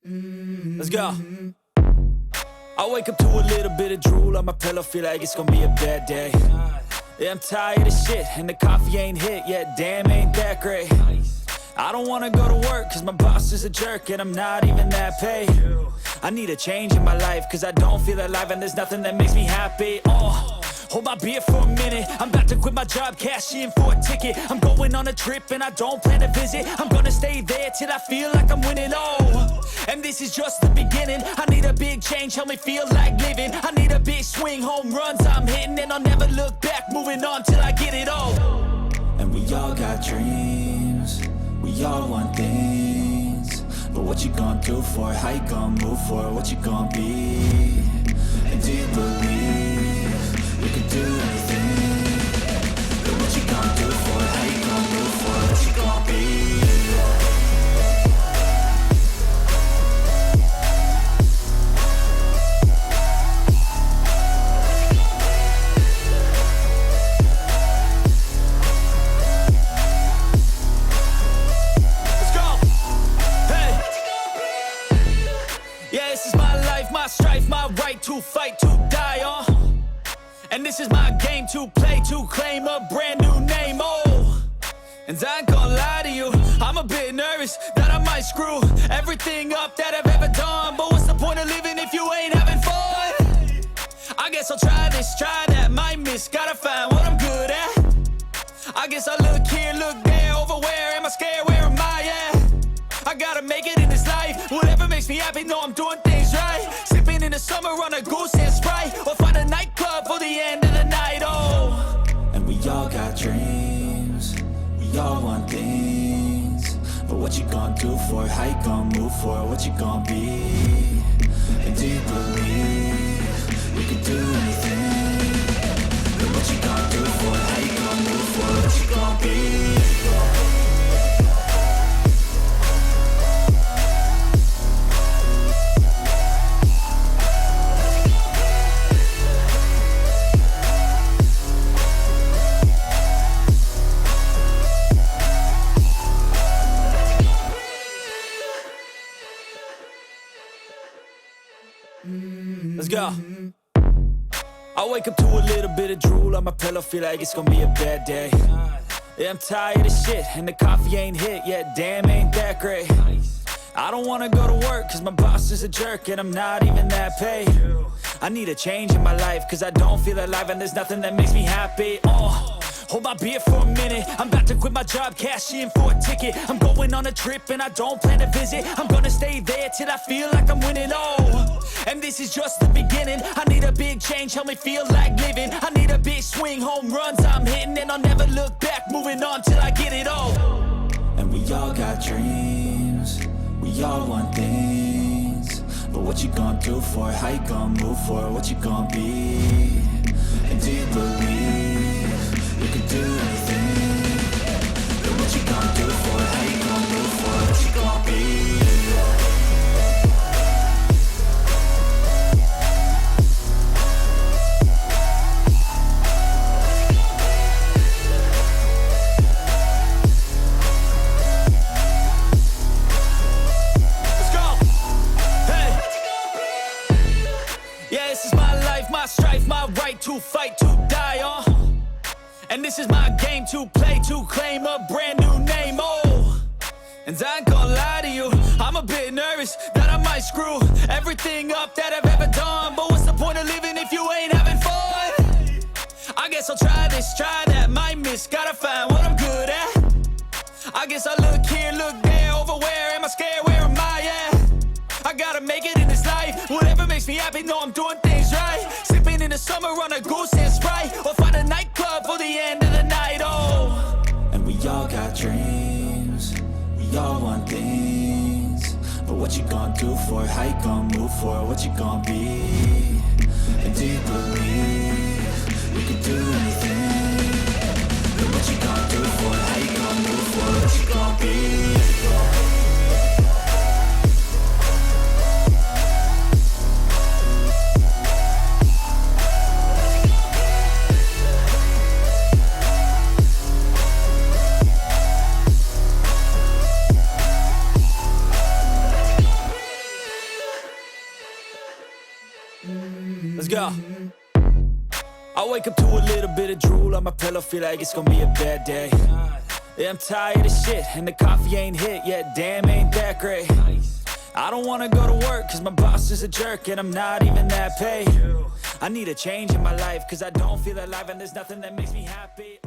Let's go. I wake up to a little bit of drool on my pillow, feel like it's gonna be a bad day. Yeah, I'm tired of shit, and the coffee ain't hit yet, damn, ain't that great. I don't wanna go to work, cause my boss is a jerk, and I'm not even that paid. I need a change in my life, cause I don't feel alive, and there's nothing that makes me happy. Hold my beer for a minute, I'm about to quit my job, cash in for a ticket. I'm going on a trip and I don't plan to visit. I'm gonna stay there till I feel like I'm winning, and this is just the beginning. I need a big change, help me feel like living. I need a big swing, home runs I'm hitting, and I'll never look back, moving on till I get it all. And we all got dreams, we all want things, but what you gonna do for it? How you gonna move for it? What you gonna be? And do you believe you can do anything? But what you gonna do for it? How you gonna move for it? What you gonna be? My strife, my right to fight, to die on. And this is my game to play, to claim a brand new name, And I ain't gonna lie to you, I'm a bit nervous that I might screw everything up that I've ever done. But what's the point of living if you ain't having fun? I guess I'll try this, try that, might miss, gotta find what I'm good at. I guess I look here, look there, over where am I scared, where am I at? I gotta make it in this life, whatever makes me happy, know I'm doing things right. Sipping in the summer on a goose and Sprite, or find a nightclub for the end of the night, And we all got dreams, we all want things, but what you gonna do for it? How you gonna move for it? What you gonna be? And do you believe you can do anything? But what you gonna do for it? How you gonna move for it? What you gonna be? Let's go. I wake up to a little bit of drool on my pillow, feel like it's gonna be a bad day. Yeah, I'm tired of shit, and the coffee ain't hit yet, damn, ain't that great. I don't wanna go to work, cause my boss is a jerk, and I'm not even that paid. I need a change in my life, cause I don't feel alive, and there's nothing that makes me happy. Hold my beer for a minute, I'm about to quit my job, cash in for a ticket. I'm going on a trip and I don't plan to visit. I'm gonna stay there till I feel like I'm winning, and this is just the beginning. I need a big change, help me feel like living. I need a big swing, home runs I'm hitting, and I'll never look back, moving on till I get it all. And we all got dreams, we all want things, but what you gonna do for it? How you gonna move for it? What you gonna be? And do you believe you can do anything? But what you gonna do for it? How you gonna move for it? What you gonna be? Let's go. Hey. Yeah, this is my life, my strife, my right to fight, to die on. And this is my game to play, to claim a brand new name, And I ain't gonna lie to you, I'm a bit nervous that I might screw everything up that I've ever done. But what's the point of living if you ain't having fun? I guess I'll try this, try that, might miss, gotta find what I'm good at. I guess I look here, look there, over where am I scared, where am I at? I gotta make it in this life, whatever makes me happy, know I'm doing things right. Sipping in the summer on a goose and Sprite, or find a nightclub for the end of the night, And we all got dreams, we all want things, but what you gonna do for it? How you gonna move for it? What you gonna be? And do you believe you can do anything? But what you gonna do for it? How you gonna move for it? What you gonna be? go. I wake up to a little bit of drool on my pillow, feel like it's gonna be a bad day. Yeah, I'm tired of shit, and the coffee ain't hit yet, damn, ain't that great. I don't wanna go to work, cause my boss is a jerk, and I'm not even that paid. I need a change in my life, cause I don't feel alive, and there's nothing that makes me happy.